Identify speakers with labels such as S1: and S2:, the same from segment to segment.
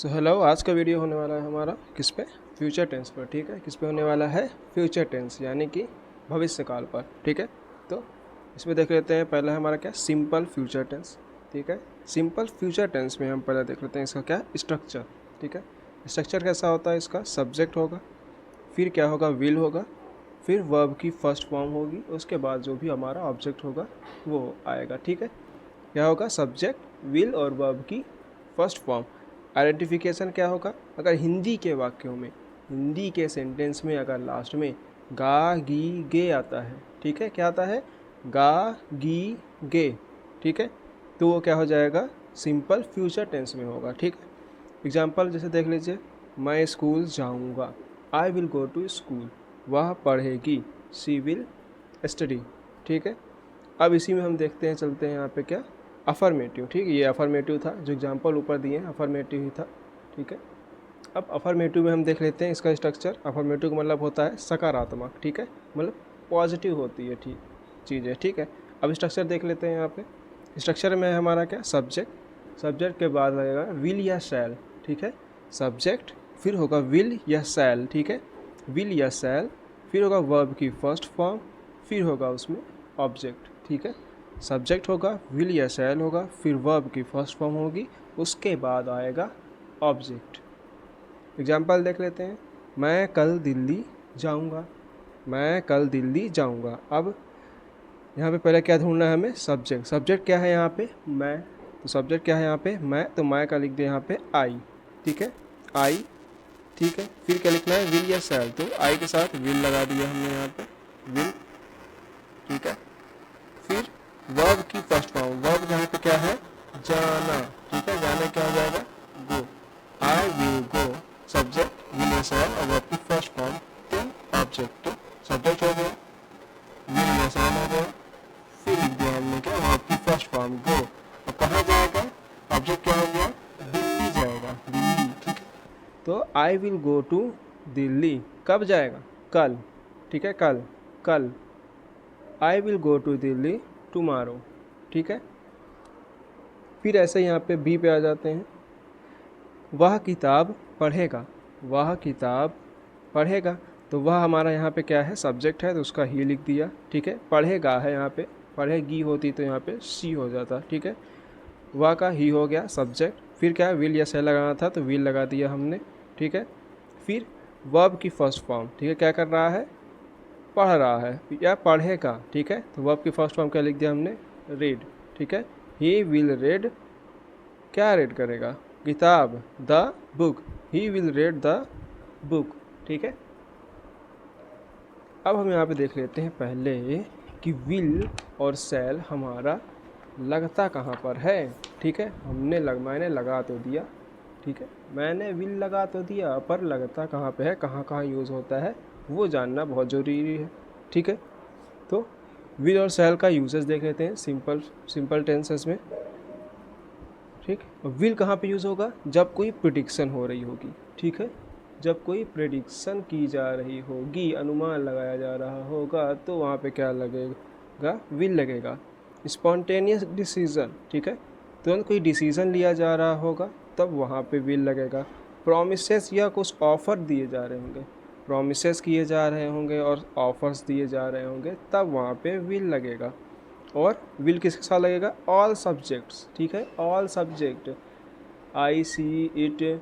S1: So hello, आज का video होने वाला है हमारा किस पे, फ्यूचर टेंस पर। ठीक है, किस पे होने वाला है, फ्यूचर टेंस यानी कि भविष्य काल पर। ठीक है, तो इसमें देख लेते हैं पहला हमारा क्या, सिंपल फ्यूचर टेंस। ठीक है, सिंपल फ्यूचर टेंस में हम पहले देख लेते हैं इसका क्या स्ट्रक्चर। ठीक है, स्ट्रक्चर कैसा होता है, इसका सब्जेक्ट होगा, फिर क्या होगा, विल होगा, फिर वर्ब की फर्स्ट फॉर्म होगी, उसके बाद जो भी हमारा ऑब्जेक्ट होगा वो आएगा। ठीक है, क्या होगा, सब्जेक्ट, विल और वर्ब की फर्स्ट फॉर्म। आइडेंटिफिकेशन क्या होगा, अगर हिंदी के वाक्यों में, हिंदी के सेंटेंस में अगर लास्ट में गा गी गे आता है, ठीक है, क्या आता है, गा गी गे, ठीक है, तो वो क्या हो जाएगा, सिंपल फ्यूचर टेंस में होगा। ठीक है, एग्जाम्पल जैसे देख लीजिए, मैं स्कूल जाऊंगा, I will go to school, वह पढ़ेगी, शी विल स्टडी। ठीक है, अब इसी में हम देखते हैं, चलते हैं यहाँ पे क्या, अफर्मेटिव। ठीक है, ये अफर्मेटिव था, जो एग्जांपल ऊपर दिए हैं अफर्मेटिव ही था। ठीक है, अब अफर्मेटिव में हम देख लेते हैं इसका स्ट्रक्चर। अफर्मेटिव का मतलब होता है सकारात्मक। ठीक है, मतलब पॉजिटिव होती है ठीक चीज़ें। ठीक है, अब स्ट्रक्चर देख लेते हैं यहाँ पे। स्ट्रक्चर में हमारा क्या, सब्जेक्ट, सब्जेक्ट के बाद लगेगा विल या शैल। ठीक है, सब्जेक्ट, फिर होगा विल या शैल। ठीक है, विल या शैल, फिर होगा वर्ब की फर्स्ट फॉर्म, फिर होगा उसमें ऑब्जेक्ट। ठीक है, सब्जेक्ट होगा, विल या शैल होगा, फिर वर्ब की फर्स्ट फॉर्म होगी, उसके बाद आएगा ऑब्जेक्ट। एग्जाम्पल देख लेते हैं, मैं कल दिल्ली जाऊंगा, मैं कल दिल्ली जाऊंगा। अब यहाँ पे पहले क्या ढूंढना है हमें, सब्जेक्ट। सब्जेक्ट क्या है यहाँ पे, मैं, तो सब्जेक्ट क्या है यहाँ पे, मैं, तो मैं का लिख दे यहाँ पे आई। ठीक है, आई। ठीक है, फिर क्या लिखना है, विल या शैल, तो आई के साथ विल लगा दिया हमने यहाँ पे, विल। ठीक है, फिर वर्ब की फर्स्ट फॉर्म, वर्ब यहाँ पे क्या है, जाना। ठीक है, जाना क्या हो जाएगा, go, I will go, subject will या शैल और वर्ब की first form, then object. Subject हो गया, विल या शैल हो गया, फिर लिख दिया हमने क्या, वर्ब की फर्स्ट फॉर्म गो, और कहाँ जाएगा, ऑब्जेक्ट क्या हो गया, दिल्ली जाएगा, दिल्ली। ठीक है, तो I will go to Delhi, कब जाएगा, कल। ठीक है, कल, कल। I will go to Delhi tomorrow. ठीक है, फिर ऐसे यहाँ पे बी पे आ जाते हैं, वह किताब पढ़ेगा, वह किताब पढ़ेगा, तो वह हमारा यहाँ पे क्या है, सब्जेक्ट है, तो उसका ही लिख दिया। ठीक है, पढ़ेगा है यहाँ पे, पढ़ेगी होती तो यहाँ पे सी हो जाता। ठीक है, वह का ही हो गया सब्जेक्ट, फिर क्या है, विल या शैल लगाना था तो विल लगा दिया हमने। ठीक है, फिर वर्ब की फर्स्ट फॉर्म। ठीक है, क्या कर रहा है, पढ़ रहा है या पढ़ेगा। ठीक है, तो वर्ब की फर्स्ट फॉर्म क्या लिख दिया हमने, रीड। ठीक है, ही विल रीड, क्या रीड करेगा, किताब, the book, he will read the book. ठीक है, अब हम यहाँ पे देख लेते हैं पहले कि विल और शैल हमारा लगता कहाँ पर है। ठीक है, मैंने लगा तो दिया। ठीक है, मैंने विल लगा तो दिया, पर लगता कहाँ पे है, कहाँ कहाँ यूज़ होता है, वो जानना बहुत ज़रूरी है। ठीक है, तो विल और शैल का यूजेस देख लेते हैं सिंपल टेंसेस में। ठीक, विल कहाँ पे यूज़ होगा, जब कोई प्रिडिक्शन हो रही होगी। ठीक है, जब कोई प्रिडिक्शन की जा रही होगी, अनुमान लगाया जा रहा होगा, तो वहाँ पे क्या लगेगा, विल लगेगा। स्पॉन्टेनियस डिसीज़न, ठीक है, तुरंत कोई डिसीज़न लिया जा रहा होगा तब वहाँ पे विल लगेगा। प्रॉमिसेस या कुछ ऑफ़र दिए जा रहे होंगे, प्रॉमिसेस किए जा रहे होंगे और ऑफर्स दिए जा रहे होंगे, तब वहाँ पे विल लगेगा। और विल किसके साथ लगेगा, ऑल सब्जेक्ट्स। ठीक है, all subject, I see it,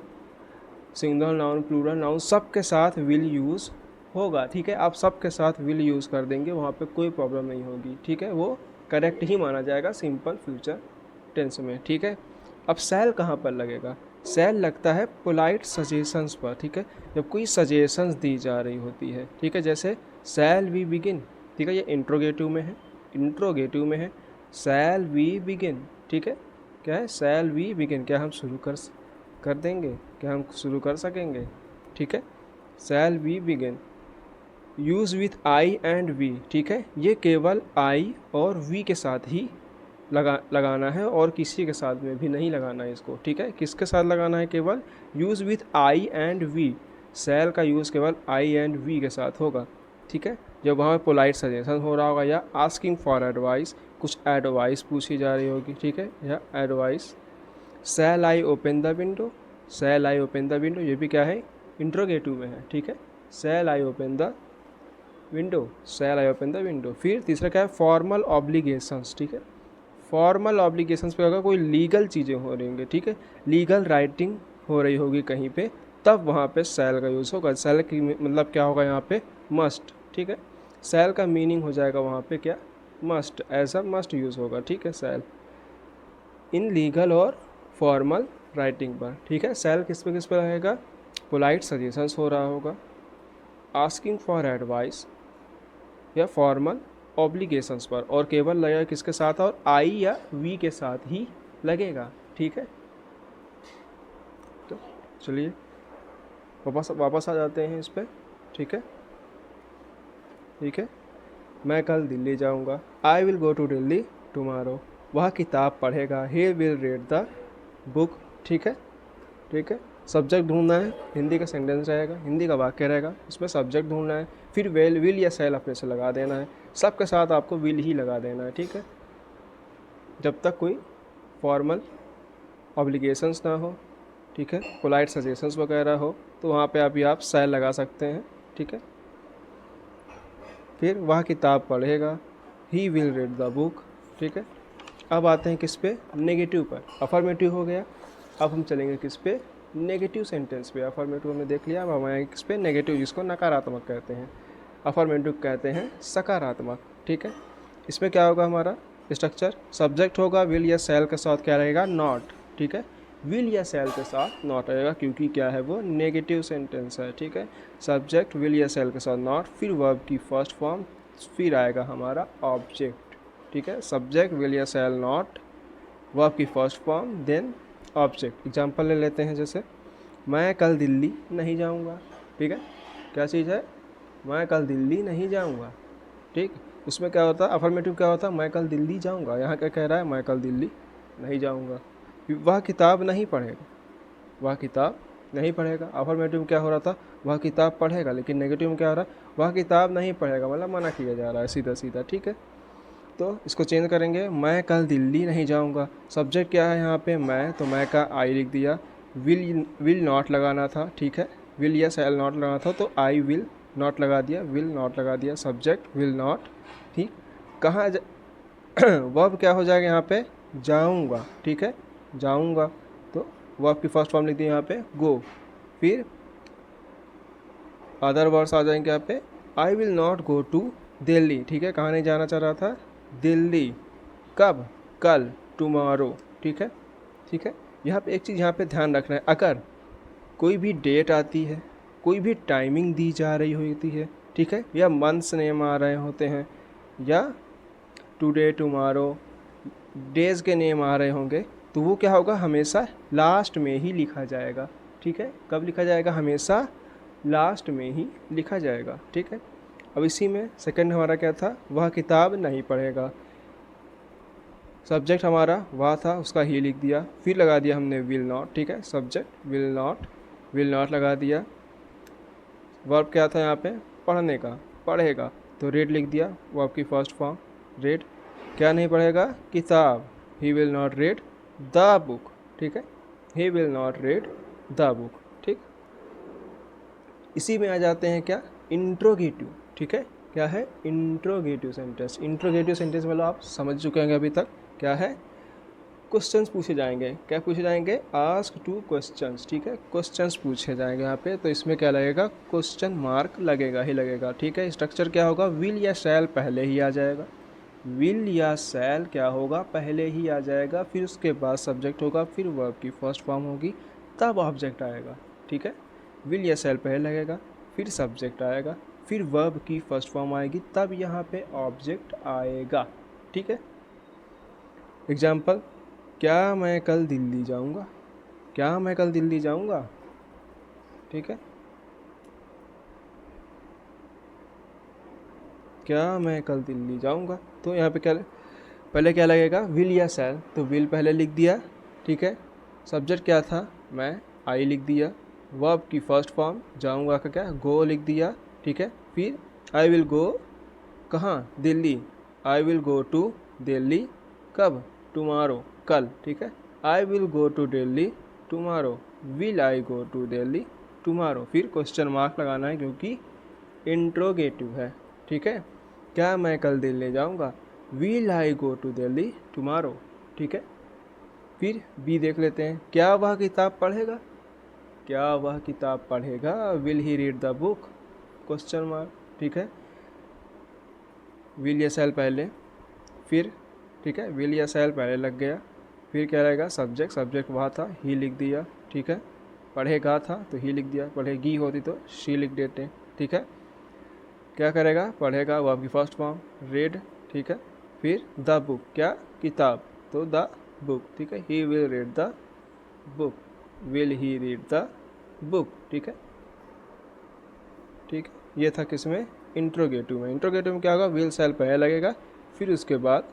S1: single noun plural noun, सब के साथ विल यूज़ होगा। ठीक है, आप सब के साथ विल यूज़ कर देंगे, वहाँ पे कोई प्रॉब्लम नहीं होगी। ठीक है, वो करेक्ट ही माना जाएगा सिंपल फ्यूचर टेंस में। ठीक है, अब शैल कहाँ पर लगेगा, शैल लगता है पोलाइट सजेशंस पर। ठीक है, जब कोई सजेशंस दी जा रही होती है। ठीक है, जैसे शैल वी बिगिन। ठीक है, ये इंट्रोगेटिव में है, इंट्रोगेटिव में है, शैल वी बिगिन। ठीक है, क्या है, शैल वी बिगिन, क्या हम शुरू कर देंगे, क्या हम शुरू कर सकेंगे। ठीक है, shall we begin, use with I and we. ठीक है, ये केवल आई और वी के साथ ही लगाना है और किसी के साथ में भी नहीं लगाना है इसको। ठीक है, किसके साथ लगाना है, केवल use with I and we, shall का यूज़ केवल आई एंड वी के साथ होगा। ठीक है, जब वहाँ पे पोलाइट सजेशन हो रहा होगा या आस्किंग फॉर एडवाइस, कुछ एडवाइस पूछी जा रही होगी। ठीक है, या advice, shall I open the window, shall I open the window, ये भी क्या है, इंट्रोगेटिव में है, ठीक है। Shall I open the window, shall I open the window. फिर तीसरा क्या है, फॉर्मल ऑब्लिगेशंस, ठीक है। फॉर्मल ऑब्लिगेशंस पे होगा कोई लीगल चीज़ें हो रही होंगी, ठीक है, लीगल राइटिंग हो रही होगी कहीं पे, तब वहाँ पे शैल का यूज़ होगा। शैल की मतलब क्या होगा यहाँ पे, मस्ट, ठीक है। शैल का मीनिंग हो जाएगा वहाँ पे क्या, मस्ट, ऐसा मस्ट यूज़ होगा, ठीक है, शैल इन लीगल और फॉर्मल राइटिंग पर, ठीक है। शैल किस पे रहेगा, पोलाइट सजेशंस हो रहा होगा, आस्किंग फॉर एडवाइस या फॉर्मल ऑब्लिगेशंस पर, और केवल लगेगा किसके साथ, और आई या वी के साथ ही लगेगा, ठीक है। तो चलिए वापस आ जाते हैं इस पर, ठीक है, ठीक है। मैं कल दिल्ली जाऊंगा, I will go to Delhi tomorrow. वह किताब पढ़ेगा, he will read the book, ठीक है, ठीक है। सब्जेक्ट ढूंढना है, हिंदी का सेंटेंस रहेगा, हिंदी का वाक्य रहेगा, उसमें सब्जेक्ट ढूंढना है, फिर विल या सेल अपने से लगा देना है, सबके साथ आपको विल ही लगा देना है, ठीक है। जब तक कोई फॉर्मल ऑब्लिगेशंस ना हो, ठीक है, पोलाइट सजेशंस वगैरह हो, तो वहाँ पे अभी आप सेल लगा सकते हैं, ठीक है। फिर वह किताब पढ़ेगा, he will read the book, ठीक है। अब आते हैं किस पे, नेगेटिव पर। अफर्मेटिव हो गया, अब हम चलेंगे किस पे, नेगेटिव सेंटेंस पे। अफर्मेटिव हमने देख लिया, अब हम आएंगे किस पे, नेगेटिव, जिसको नकारात्मक कहते हैं। अफर्मेटिव कहते हैं सकारात्मक, ठीक है। इसमें क्या होगा हमारा स्ट्रक्चर, सब्जेक्ट होगा विल या सेल के साथ क्या रहेगा, नॉट, ठीक है। विल या सेल के साथ नॉट रहेगा, क्योंकि क्या है वो नेगेटिव सेंटेंस है, ठीक है। सब्जेक्ट विल या सेल के साथ नॉट, फिर वर्ब की फर्स्ट फॉर्म, फिर आएगा हमारा ऑब्जेक्ट, ठीक है। सब्जेक्ट विल या सेल नॉट, वर्ब की first form, then object. Example ले लेते हैं, जैसे मैं कल दिल्ली नहीं जाऊंगा, ठीक है। क्या चीज़ है, मैं कल दिल्ली नहीं जाऊंगा, ठीक। उसमें क्या होता है, अफर्मेटिव क्या होता है, मैं कल दिल्ली जाऊंगा, यहाँ क्या कह रहा है, मैं कल दिल्ली नहीं जाऊंगा। वह किताब नहीं पढ़ेगा, वह किताब नहीं पढ़ेगा। अफर्मेटिव क्या हो रहा था, वह किताब पढ़ेगा, लेकिन नेगेटिव में क्या हो रहा है, वह किताब नहीं पढ़ेगा, मतलब मना किया जा रहा है सीधा सीधा, ठीक है। तो इसको चेंज करेंगे, मैं कल दिल्ली नहीं जाऊंगा। सब्जेक्ट क्या है यहाँ पे, मैं, तो मैं का आई लिख दिया, विल नॉट लगाना था, ठीक है, विल या सेल नॉट लगाना था, तो आई विल नॉट लगा दिया, विल नॉट लगा दिया, सब्जेक्ट विल नॉट, ठीक। कहाँ वर्ब क्या हो जाएगा यहाँ पे, जाऊंगा, ठीक है, जाऊंगा, तो वर्ब की फर्स्ट फॉर्म लिख दी यहाँ पे गो। फिर अदर वर्ड्स आ जाएंगे यहाँ पे, I will not go to Delhi, ठीक है, कहाँ नहीं जाना चाह रहा था, दिल्ली, कब, कल, टुमारो, ठीक है, ठीक है। यहाँ पे एक चीज़ यहाँ पे ध्यान रखना है, अगर कोई भी डेट आती है, कोई भी टाइमिंग दी जा रही होती है, ठीक है, या मंथ्स नेम आ रहे होते हैं, या टुडे टुमारो डेज़ के नेम आ रहे होंगे, तो वो क्या होगा, हमेशा लास्ट में ही लिखा जाएगा, ठीक है। कब लिखा जाएगा, हमेशा लास्ट में ही लिखा जाएगा, ठीक है। अब इसी में सेकंड हमारा क्या था, वह किताब नहीं पढ़ेगा। सब्जेक्ट हमारा वह था, उसका ही लिख दिया, फिर लगा दिया हमने विल नॉट, ठीक है, सब्जेक्ट विल नॉट लगा दिया। वर्ब क्या था यहाँ पे, पढ़ने का, पढ़ेगा, तो रेड लिख दिया, वर्ब की फर्स्ट फॉर्म रेड। क्या नहीं पढ़ेगा, किताब, he will not read the book, ठीक है, he will not read the book, ठीक। इसी में आ जाते हैं क्या, इंट्रोगेटिव, ठीक है। क्या है, इंट्रोगेटिव सेंटेंस। इंट्रोगेटिव सेंटेंस मतलब आप समझ चुके हैं अभी तक, क्या है, क्वेश्चंस पूछे जाएंगे। क्या पूछे जाएंगे, आस्क टू क्वेश्चंस, ठीक है, क्वेश्चंस पूछे जाएंगे यहाँ पे, तो इसमें क्या लगेगा, क्वेश्चन मार्क लगेगा ही लगेगा, ठीक है। स्ट्रक्चर क्या होगा, विल या शैल पहले ही आ जाएगा, विल या शैल क्या होगा, पहले ही आ जाएगा, फिर उसके बाद सब्जेक्ट होगा, फिर वर्ब की फर्स्ट फॉर्म होगी, तब ऑब्जेक्ट आएगा, ठीक है। विल या शैल पहले लगेगा, फिर सब्जेक्ट आएगा, फिर वर्ब की फर्स्ट फॉर्म आएगी, तब यहाँ पे ऑब्जेक्ट आएगा, ठीक है। एग्जाम्पल, क्या मैं कल दिल्ली जाऊँगा, क्या मैं कल दिल्ली जाऊँगा, ठीक है, क्या मैं कल दिल्ली जाऊँगा। तो यहाँ पे क्या, पहले क्या लगेगा, विल या शैल, तो विल पहले लिख दिया, ठीक है। सब्जेक्ट क्या था, मैं, आई लिख दिया, वर्ब की फर्स्ट फॉर्म जाऊँगा का क्या, गो लिख दिया, ठीक है। फिर आई विल गो, कहाँ, Delhi, I will go to Delhi, कब, टुमारो, कल, ठीक है। I will go to Delhi tomorrow, will I go to Delhi tomorrow. फिर क्वेश्चन मार्क लगाना है क्योंकि इंट्रोगेटिव है, ठीक है। क्या मैं कल दिल्ली जाऊंगा, will I go to Delhi tomorrow, ठीक है। फिर बी देख लेते हैं, क्या वह किताब पढ़ेगा, क्या वह किताब पढ़ेगा, will he read the book, question mark, ठीक है। विल या शैल पहले, फिर ठीक है, विल या शैल पहले लग गया, फिर क्या रहेगा सब्जेक्ट, सब्जेक्ट वहाँ था, ही लिख दिया, ठीक है। पढ़ेगा था तो ही लिख दिया, पढ़ेगी होती तो शी लिख देते, ठीक है। क्या करेगा, पढ़ेगा, वो आपकी फर्स्ट फॉर्म, रेड, ठीक है। फिर द बुक, क्या किताब, तो द बुक, ठीक है। ही will read the book, will he read the book, ठीक है। ठीक है, ये था किसमें, इंट्रोगेटिव में। इंट्रोगेटिव में क्या होगा, विल शैल पहले लगेगा, फिर उसके बाद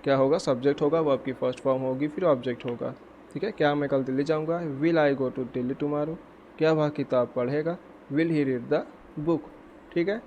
S1: क्या होगा, सब्जेक्ट होगा, वो आपकी फर्स्ट फॉर्म होगी, फिर ऑब्जेक्ट होगा, ठीक है। क्या मैं कल दिल्ली जाऊंगा, will I go to Delhi tomorrow. क्या वह किताब पढ़ेगा, will he read the book, ठीक है।